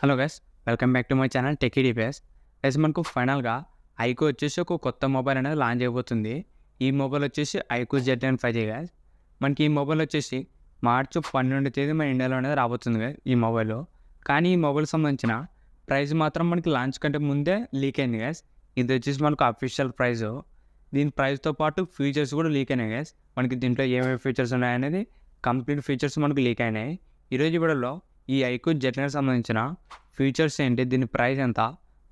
Hello guys, welcome back to my channel techie DPS. Guys, మనకు ఫైనల్గా IQ వచ్చేసి ఒక కొత్త మొబైల్ అనేది లాంచ్ అయిపోతుంది. ఈ మొబైల్ వచ్చేసి ఐక్యూ Z9 5G గైస్. మనకి ఈ మొబైల్ వచ్చేసి మార్చి 12వ తేదీ మన ఇండియాలో అనేది రాబోతుంది గైస్ ఈ మొబైల్. కానీ ఈ మొబైల్ సంబంధించిన ప్రైస్ మాత్రం మనకి లాంచ్ కంటే ముందే లీక్ అయింది గైస్. ఇది వచ్చేసి మనకు అఫీషియల్ ప్రైస్. దీని ప్రైస్తో పాటు ఫీచర్స్ కూడా లీక్ అయినాయి గైస్. మనకి దీంట్లో ఏమేమి ఫీచర్స్ ఉన్నాయనేది కంప్లీట్ ఫీచర్స్ మనకు లీక్ అయినాయి. ఈరోజు వీడియోలో ఈ ఐక్యూ Z9 సంబంధించిన ఫీచర్స్ ఏంటి, దీని ప్రైస్ ఎంత,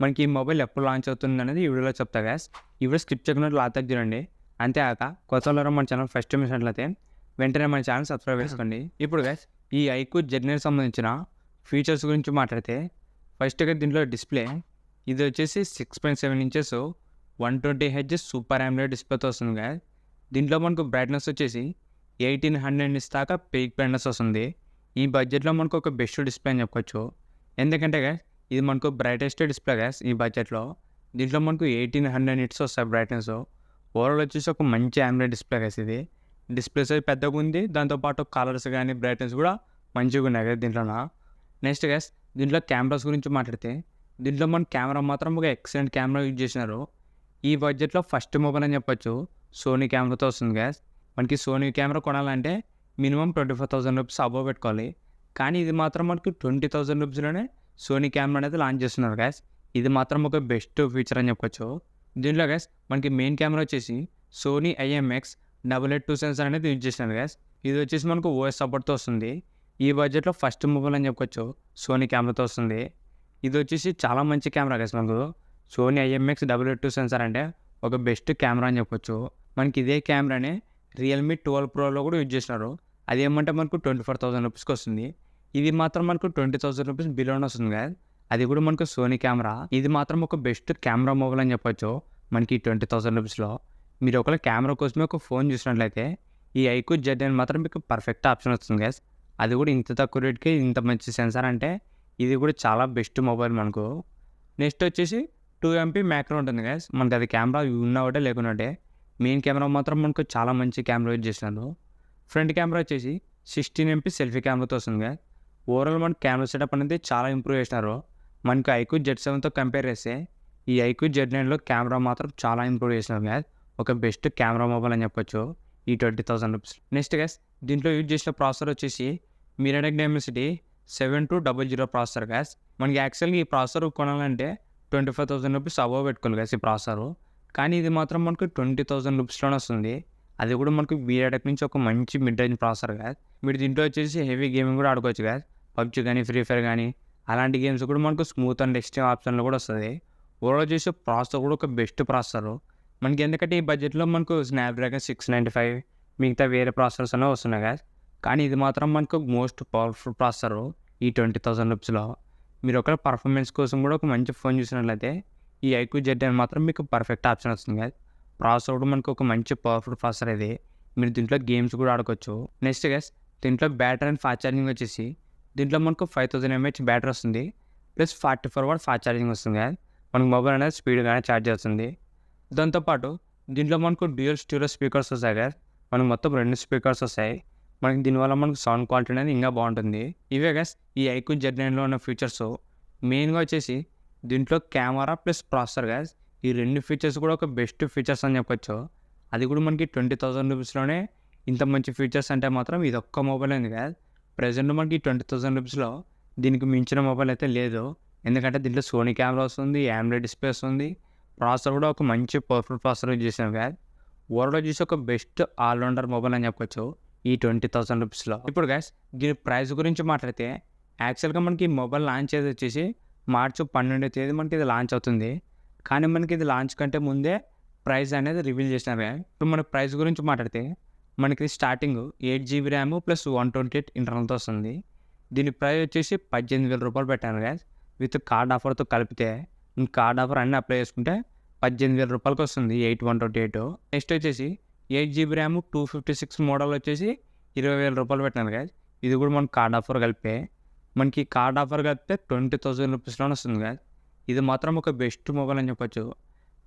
మనకి ఈ మొబైల్ ఎప్పుడు లాంచ్ అవుతుంది అనేది ఈ వీడియోలో చెప్తా గైస్. ఈ వీడియో స్కిప్ చేయకుండా లాస్ట్ దాకా చూడండి. అంతేకాక కొత్త వాళ్ళు మన ఛానల్ ఫస్ట్ టైం చూసినట్లయితే వెంటనే మన ఛానల్ సబ్స్క్రైబ్ చేసుకోండి. ఇప్పుడు గైస్, ఈ ఐక్యూ Z9 సంబంధించిన ఫీచర్స్ గురించి మాట్లాడితే ఫస్ట్గా దీంట్లో డిస్ప్లే ఇది వచ్చేసి 6.7 ఇంచెస్ 120Hz సూపర్ AMOLED డిస్ప్లేతో వస్తుంది గైస్. దీంట్లో మనకు బ్రైట్నెస్ వచ్చేసి 1800 నిట్స్ దాకా పీక్ బ్రైట్నెస్ వస్తుంది. ఈ బడ్జెట్లో మనకు ఒక బెస్ట్ డిస్ప్లే అని చెప్పొచ్చు. ఎందుకంటే గైస్, ఇది మనకు బ్రైటెస్ట్ డిస్ప్లే గైస్ ఈ బడ్జెట్లో. దీంట్లో మనకు 1800 నిట్స్ వస్తాయి బ్రైట్నెస్. ఓవరాల్ వచ్చేసి ఒక మంచి AMOLED డిస్ప్లే గైస్ ఇది. డిస్ప్లే సైజ్ పెద్దగా ఉంది, దాంతోపాటు కలర్స్ కానీ బ్రైట్నెస్ కూడా మంచిగా ఉన్నాయి కదా దీంట్లో. నెక్స్ట్ గైస్, దీంట్లో కెమెరాస్ గురించి మాట్లాడితే దీంట్లో మన కెమెరా మాత్రం ఒక ఎక్సలెంట్ కెమెరా యూజ్ చేసినారు. ఈ బడ్జెట్లో ఫస్ట్ మొబైల్ అని చెప్పొచ్చు. సోనీ కెమెరాతో వస్తుంది గైస్. మనకి సోనీ కెమెరా కొనాలంటే మినిమం 25,000 రూపీస్ అబోవ్ పెట్టుకోవాలి. కానీ ఇది మాత్రం మనకు 20,000 రూపీస్లోనే సోనీ కెమెరా అనేది లాంచ్ చేస్తున్నారు గైస్. ఇది మాత్రం ఒక బెస్ట్ ఫీచర్ అని చెప్పొచ్చు. దీంట్లో గైస్ మనకి మెయిన్ కెమెరా వచ్చేసి సోనీ IMX882 సెన్సార్ అనేది యూజ్ చేసినారు గైస్. ఇది వచ్చేసి మనకు OS సపోర్ట్తో వస్తుంది. ఈ బడ్జెట్లో ఫస్ట్ మొబైల్ అని చెప్పొచ్చు సోనీ కెమెరాతో వస్తుంది. ఇది వచ్చేసి చాలా మంచి కెమెరా గైస్. మనకు సోనీ IMX882 సెన్సార్ అంటే ఒక బెస్ట్ కెమెరా అని చెప్పొచ్చు. మనకి ఇదే కెమెరానే రియల్మీ 12 ప్రోలో కూడా యూజ్ చేసినారు. అదేమంటే మనకు 24,000 రూపీస్కి వస్తుంది. ఇది మాత్రం మనకు 20,000 రూపీస్ బిలోనే వస్తుంది కదా. అది కూడా మనకు సోనీ కెమెరా. ఇది మాత్రం ఒక బెస్ట్ కెమెరా మొబైల్ అని చెప్పొచ్చు మనకి 20,000 రూపీస్లో. మీరు ఒకవేళ కెమెరా కోసమే ఒక ఫోన్ చూసినట్లయితే ఈ ఐక్యూ Z9 మాత్రం మీకు పర్ఫెక్ట్ ఆప్షన్ వస్తుంది గైస్. అది కూడా ఇంత తక్కువ రేట్కి ఇంత మంచి సెన్సార్ అంటే ఇది కూడా చాలా బెస్ట్ మొబైల్ మనకు. నెక్స్ట్ వచ్చేసి 2MP మ్యాక్రో ఉంటుంది గైస్. మనకి అది కెమెరా ఉన్నా ఒకటే లేకున్నట్టే. మెయిన్ కెమెరా మాత్రం మనకు చాలా మంచి కెమెరా యూజ్ చేసినారు. ఫ్రంట్ కెమెరా వచ్చేసి 16MP సెల్ఫీ కెమెరాతో వస్తుంది గైస్. ఓవరాల్ మనకి కెమెరా సెటప్ అనేది చాలా ఇంప్రూవ్ చేసినారు. మనకు ఐక్యూ Z7తో కంపేర్ చేస్తే ఈ ఐక్యూ Z9లో కెమెరా మాత్రం చాలా ఇంప్రూవ్ చేసినారు గైస్. ఒక బెస్ట్ కెమెరా మొబైల్ అని చెప్పొచ్చు ఈ 20,000 రూపీస్. నెక్స్ట్ గైస్, దీంట్లో యూజ్ చేసిన ప్రాసెసర్ వచ్చేసి మీడియాటెక్ డైమెన్సిటీ 7200 ప్రాసెసర్ గైస్. మనకి యాక్చువల్గా ఈ ప్రాసెసర్ కొనాలంటే 25,000 రూపీస్ అబోవ్ పెట్టుకోవాలి గైస్ ఈ ప్రాసెసర్. కానీ ఇది మాత్రం మనకు 20,000 రూపీస్లోనే వస్తుంది. అది కూడా మనకు మీడియాటెక్ నుంచి ఒక మంచి మిడ్ రేంజ్ ప్రాసెసర్ గైస్. మీరు దీంట్లో వచ్చేసి హెవీ గేమింగ్ కూడా ఆడుకోవచ్చు గైస్. పబ్జీ కానీ ఫ్రీ ఫైర్ కానీ అలాంటి గేమ్స్ కూడా మనకు స్మూత్ అండ్ ఎక్స్ట్రీమ్ ఆప్షన్లో కూడా వస్తుంది. ఓవరాల్ చేసే ప్రాసెసర్ కూడా ఒక బెస్ట్ ప్రాసెసర్ మనకి. ఎందుకంటే ఈ బడ్జెట్లో మనకు స్నాప్డ్రాగన్ 695 మిగతా వేరే ప్రాసెసర్స్ అనేవి వస్తున్నాయి గైస్. కానీ ఇది మాత్రం మనకు మోస్ట్ పవర్ఫుల్ ప్రాసెసర్ ఈ 20,000 రూపీస్లో. మీరు ఒకవేళ పర్ఫార్మెన్స్ కోసం కూడా ఒక మంచి ఫోన్ చూసినట్లయితే ఈ ఐక్యూ Z9 మాత్రం మీకు పర్ఫెక్ట్ ఆప్షన్ వస్తుంది గైస్. ప్రాసెసర్ కూడా మనకు ఒక మంచి పవర్ఫుల్ ప్రాసెసర్ ఇది. మీరు దీంట్లో గేమ్స్ కూడా ఆడుకోవచ్చు. నెక్స్ట్ గైస్, దీంట్లో బ్యాటరీ అండ్ ఫాస్ట్ ఛార్జింగ్ వచ్చేసి దీంట్లో మనకు 5000 mAh బ్యాటరీ వస్తుంది. ప్లస్ 44 వాట్ ఫాస్ట్ ఛార్జింగ్ వస్తుంది గైస్. మనకు మొబైల్ అనేది స్పీడ్గానే ఛార్జ్ అవుతుంది. దాంతోపాటు దీంట్లో మనకు డ్యూయల్ స్టీరియో స్పీకర్స్ వస్తాయి గైస్. మనకు మొత్తం 2 స్పీకర్స్ వస్తాయి. మనకి దీనివల్ల మనకు సౌండ్ క్వాలిటీ అనేది ఇంకా బాగుంటుంది. ఇవే గైస్ ఈ ఐక్యూ Z9లో ఉన్న ఫీచర్స్. మెయిన్గా వచ్చేసి దీంట్లో కెమెరా ప్లస్ ప్రాసెసర్ గైస్. ఈ 2 ఫీచర్స్ కూడా ఒక బెస్ట్ ఫీచర్స్ అని చెప్పొచ్చు. అది కూడా మనకి 20,000 రూపీస్లోనే ఇంత మంచి ఫీచర్స్ అంటే మాత్రం ఇది ఒక్క మొబైల్ అయింది కదా. ప్రజెంట్ మనకి 20,000 రూపీస్లో దీనికి మించిన మొబైల్ అయితే లేదు. ఎందుకంటే దీంట్లో సోనీ కెమెరా వస్తుంది, AMOLED డిస్ప్లే వస్తుంది, ప్రాసెసర్ కూడా ఒక మంచి పవర్ఫుల్ ప్రాసెసర్ యూజ్ చేసాం కదా. ఓవరాల్ చూసి ఒక బెస్ట్ ఆల్రౌండర్ మొబైల్ అని చెప్పొచ్చు ఈ 20,000 రూపీస్లో. ఇప్పుడు గైస్, దీని ప్రైస్ గురించి మాట్లాడితే యాక్చువల్గా మనకి మొబైల్ లాంచ్ అయ్యేది వచ్చేసి మార్చి 12వ తేదీ మనకి ఇది లాంచ్ అవుతుంది. కానీ మనకి ఇది లాంచ్ కంటే ముందే ప్రైస్ అనేది రివీల్ చేసినారు. ఇప్పుడు మన ప్రైస్ గురించి మాట్లాడితే మనకి స్టార్టింగ్ 8GB ర్యామ్ ప్లస్ 128 ఇంటర్నల్తో వస్తుంది. దీని ప్రైస్ వచ్చేసి 18,000 రూపాయలు పెట్టాను గైస్. విత్ కార్డ్ ఆఫర్తో కలిపితే కార్డ్ ఆఫర్ అన్నీ అప్లై చేసుకుంటే 18,000 రూపాయలకి వస్తుంది 8128. నెక్స్ట్ వచ్చేసి 8GB ర్యామ్ 256 మోడల్ వచ్చేసి 20,000 రూపాయలు పెట్టినాను గైస్. ఇది కూడా మనకి కార్డ్ ఆఫర్ కలిపే మనకి కార్డ్ ఆఫర్ కలిపితే 20,000 రూపీస్లోనే వస్తుంది గైస్. ఇది మాత్రం ఒక బెస్ట్ మొబైల్ అని చెప్పొచ్చు.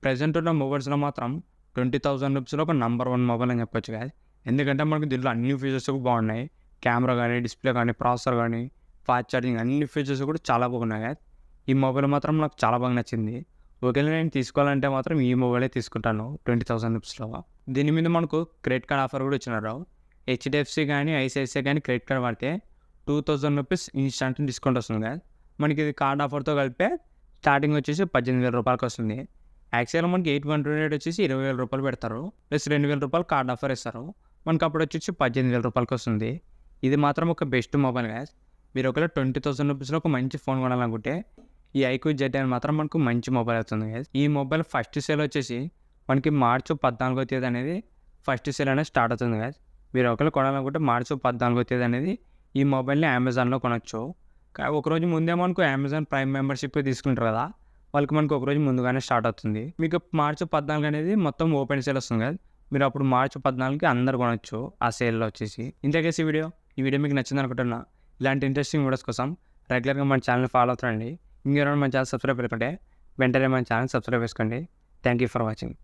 ప్రజెంట్ ఉన్న మొబైల్స్లో మాత్రం 20,000 రూపీస్లో ఒక నెంబర్ 1 మొబైల్ అని చెప్పొచ్చు గైస్. ఎందుకంటే మనకు దీంట్లో అన్ని ఫీచర్స్ బాగున్నాయి. కెమెరా కానీ, డిస్ప్లే కానీ, ప్రాసెసర్ కానీ, ఫాస్ట్ ఛార్జింగ్ అన్ని ఫీచర్స్ కూడా చాలా బాగున్నాయి గైస్. ఈ మొబైల్ మాత్రం నాకు చాలా బాగా నచ్చింది. ఒకవేళ నేను తీసుకోవాలంటే మాత్రం ఈ మొబైలే తీసుకుంటాను 20,000 రూపీస్‌లో. దీని మీద మనకు క్రెడిట్ కార్డ్ ఆఫర్ కూడా ఇచ్చినారు. హెచ్‌డిఎఫ్‌సి కానీ, ఐసిఐసిఐ కానీ క్రెడిట్ కార్డ్ వాడితే 2,000 రూపీస్ ఇన్‌స్టాంట్ డిస్కౌంట్ వస్తుంది గైస్. మనకి ఇది కార్డ్ ఆఫర్‌తో కలిపే స్టార్టింగ్ వచ్చేసి 18,000 రూపాయలకి వస్తుంది. యాక్చువల్‌గా మనకి 800 వచ్చేసి 20,000 రూపాయలు పెడతారు. ప్లస్ 2,000 రూపాయలు కార్డ్ ఆఫర్ ఇస్తారు. మనకు అప్పుడు వచ్చేసి 18,000 రూపాయలకి వస్తుంది. ఇది మాత్రం ఒక బెస్ట్ మొబైల్ గైస్. మీరు ఒకవేళ 20,000 రూపీస్‌లో ఒక మంచి ఫోన్ కొనాలనుకుంటే ఈ ఐక్యూ Z9 మాత్రం మనకు మంచి మొబైల్ అవుతుంది గైస్. ఈ మొబైల్ ఫస్ట్ సేల్ వచ్చేసి మనకి మార్చి 14వ తేదీ అనేది ఫస్ట్ సేల్ అనేది స్టార్ట్ అవుతుంది గైస్. మీరు ఒకవేళ కొనాలనుకుంటే మార్చి 14వ తేదీ అనేది ఈ మొబైల్ని అమెజాన్‌లో కొనొచ్చు. ఒకరోజు ముందే మనకు అమెజాన్ ప్రైమ్ మెంబర్‌షిప్ తీసుకుంటారు కదా, వాళ్ళకి మనకు ఒకరోజు ముందుగానే స్టార్ట్ అవుతుంది. మీకు మార్చి 14 అనేది మొత్తం ఓపెన్ సేల్ వస్తుంది కదా, మీరు అప్పుడు మార్చి 14కి అందరు కొనొచ్చు ఆ సేల్లో వచ్చేసి. ఇంతే గైస్ ఈ వీడియో మీకు నచ్చింది అనుకుంటున్నా. ఇలాంటి ఇంట్రెస్టింగ్ వీడియోస్ కోసం రెగ్యులర్గా మన ఛానల్ ఫాలో అవుతారండి. ఇంకెవరైనా మన ఛానల్ సబ్స్క్రైబ్ చేసుకుంటే వెంటనే మన ఛానల్ సబ్స్క్రైబ్ చేసుకోండి. Thank you for watching.